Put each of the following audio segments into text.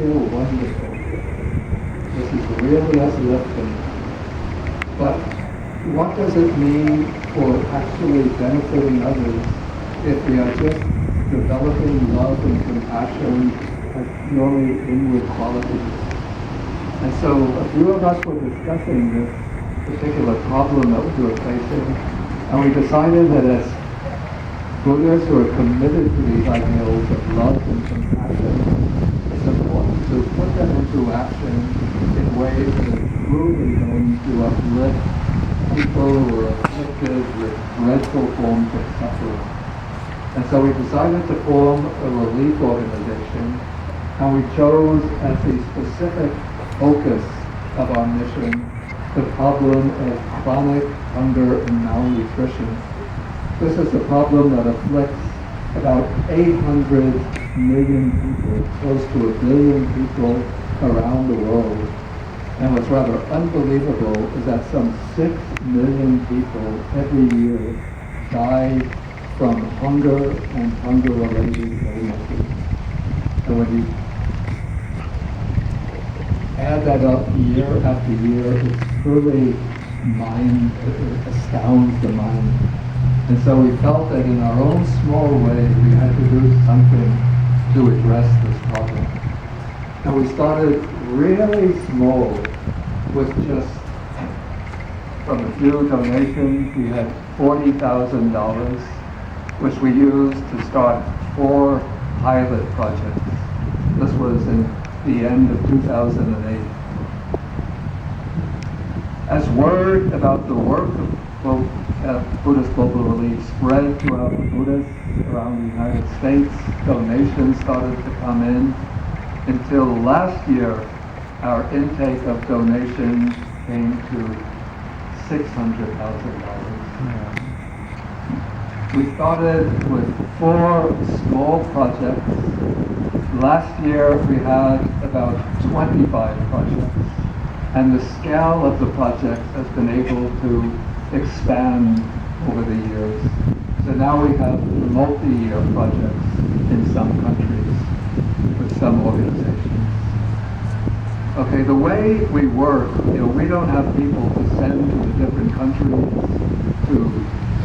feel wonderful. This is really uplifting. But what does it mean for actually benefiting others if we are just developing love and compassion as purely inward qualities? And so a few of us were discussing this particular problem that we were facing, and we decided that as Buddhists who are committed to these ideals of love and compassion, it's important to put them into action in ways that are truly going to uplift people who are afflicted with dreadful forms of suffering. And so we decided to form a relief organization, and we chose as the specific focus of our mission the problem of chronic hunger and malnutrition. This is a problem that afflicts about 800 million people, close to 1 billion people around the world. And what's rather unbelievable is that some 6 million people every year die from hunger and hunger-related illnesses. And when you add that up year after year, it's truly it astounds the mind. And so we felt that in our own small way, we had to do something to address this problem. And we started really small with just, from a few donations, we had $40,000, which we used to start 4 pilot projects. This was in the end of 2008. As word about the work of Buddhist Global Relief spread throughout the Buddhists around the United States, donations started to come in. Until last year, our intake of donations came to $600,000. We started with 4 small projects. Last year we had about 25 projects, and the scale of the projects has been able to expand over the years. So now we have multi-year projects in some countries with some organizations. Okay, the way we work, we don't have people to send to the different countries to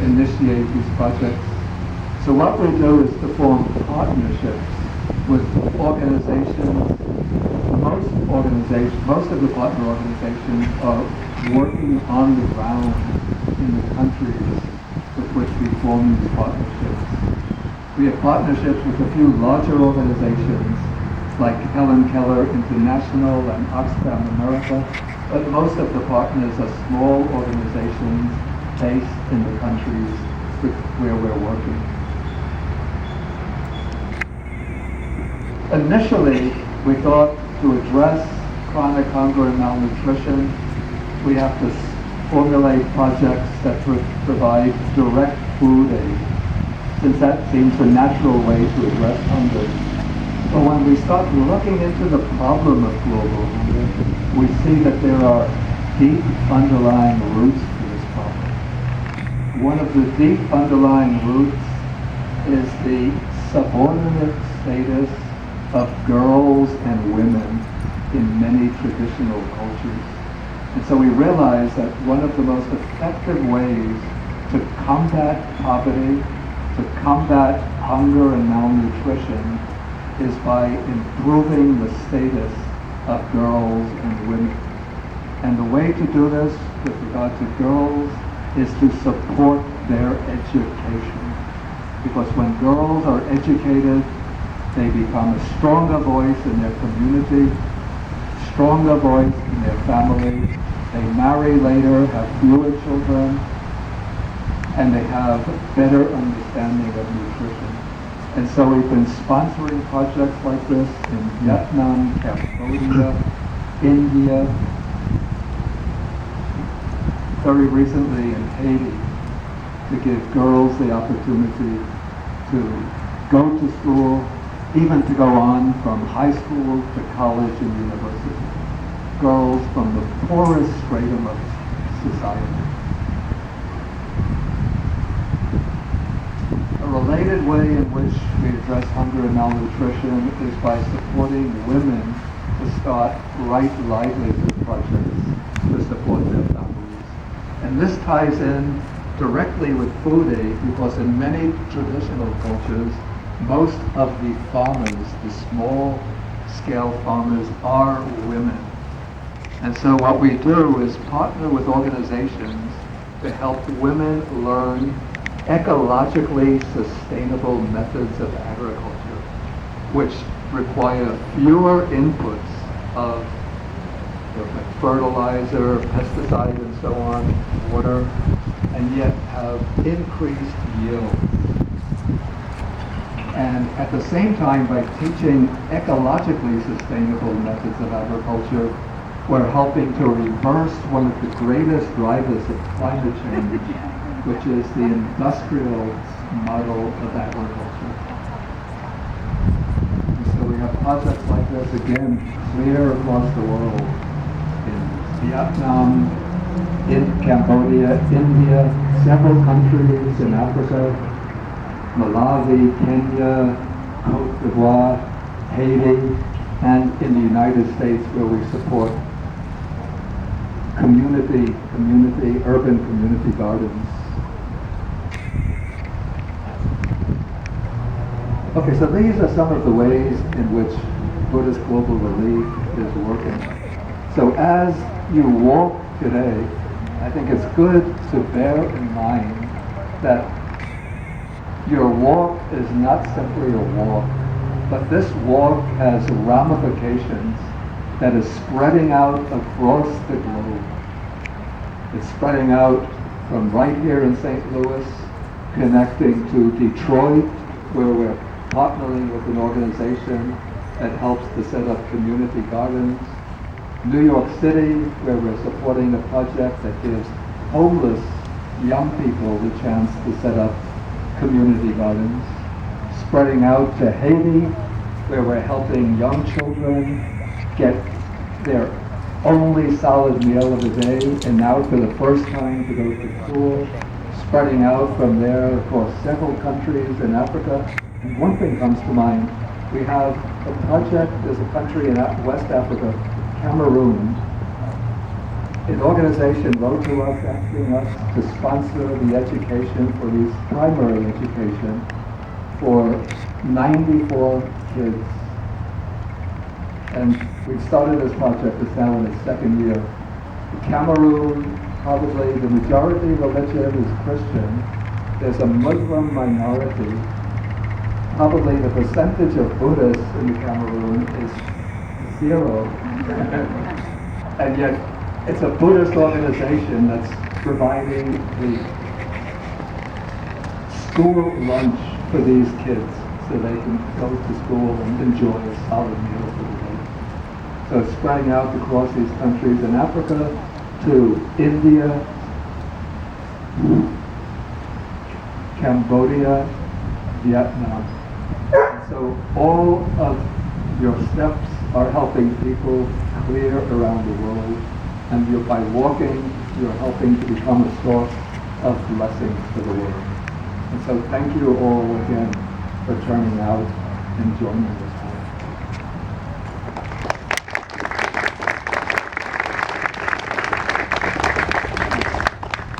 initiate these projects. So what we do is to form partnerships with organizations. Most of the partner organizations are working on the ground in the countries with which we form these partnerships. We have partnerships with a few larger organizations like Helen Keller International and Oxfam America, but most of the partners are small organizations based in the countries where we're working. Initially, we thought to address chronic hunger and malnutrition, we have to formulate projects that provide direct food aid, since that seems a natural way to address hunger. But when we start looking into the problem of global hunger, we see that there are deep underlying roots to this problem. One of the deep underlying roots is the subordinate status of girls and women in many traditional cultures. And so we realize that one of the most effective ways to combat poverty, to combat hunger and malnutrition, is by improving the status of girls and women. And the way to do this with regard to girls is to support their education. Because when girls are educated, they become a stronger voice in their community, stronger voice in their family. They marry later, have fewer children, and they have better understanding of nutrition. And so we've been sponsoring projects like this in Vietnam, Cambodia, India, very recently in Haiti, to give girls the opportunity to go to school, even to go on from high school to college and university. Girls from the poorest stratum of society. A related way in which we address hunger and malnutrition is by supporting women to start right livelihood projects to support their families. And this ties in directly with food aid because in many traditional cultures, most of the farmers, the small scale farmers, are women. And so what we do is partner with organizations to help women learn ecologically sustainable methods of agriculture, which require fewer inputs of fertilizer, pesticide, and so on, water, and yet have increased yields. And at the same time, by teaching ecologically sustainable methods of agriculture, we're helping to reverse one of the greatest drivers of climate change, which is the industrial model of agriculture. And so we have projects like this, again, clear across the world, in Vietnam, in Cambodia, India, several countries in Africa, Malawi, Kenya, Cote d'Ivoire, Haiti, and in the United States where we support urban community gardens. Okay, so these are some of the ways in which Buddhist Global Relief is working. So as you walk today, I think it's good to bear in mind that your walk is not simply a walk, but this walk has ramifications that is spreading out across the globe. It's spreading out from right here in St. Louis, connecting to Detroit, where we're partnering with an organization that helps to set up community gardens, New York City, where we're supporting a project that gives homeless young people the chance to set up community gardens, spreading out to Haiti, where we're helping young children get their only solid meal of the day, and now for the first time to go to school, spreading out from there across several countries in Africa. And one thing comes to mind, we have a project, there's a country in West Africa, Cameroon. An organization wrote to us asking us to sponsor the education for these primary education for 94 kids. And we've started this project, it's now in its second year. Cameroon, probably the majority religion is Christian. There's a Muslim minority. Probably the percentage of Buddhists in Cameroon is 0. And yet, it's a Buddhist organization that's providing the school lunch for these kids so they can go to school and enjoy a solid meal for the day. So it's spreading out across these countries in Africa to India, Cambodia, Vietnam. And so all of your steps are helping people clear around the world. And by walking, you're helping to become a source of blessings for the world. And so thank you all again for turning out and joining us.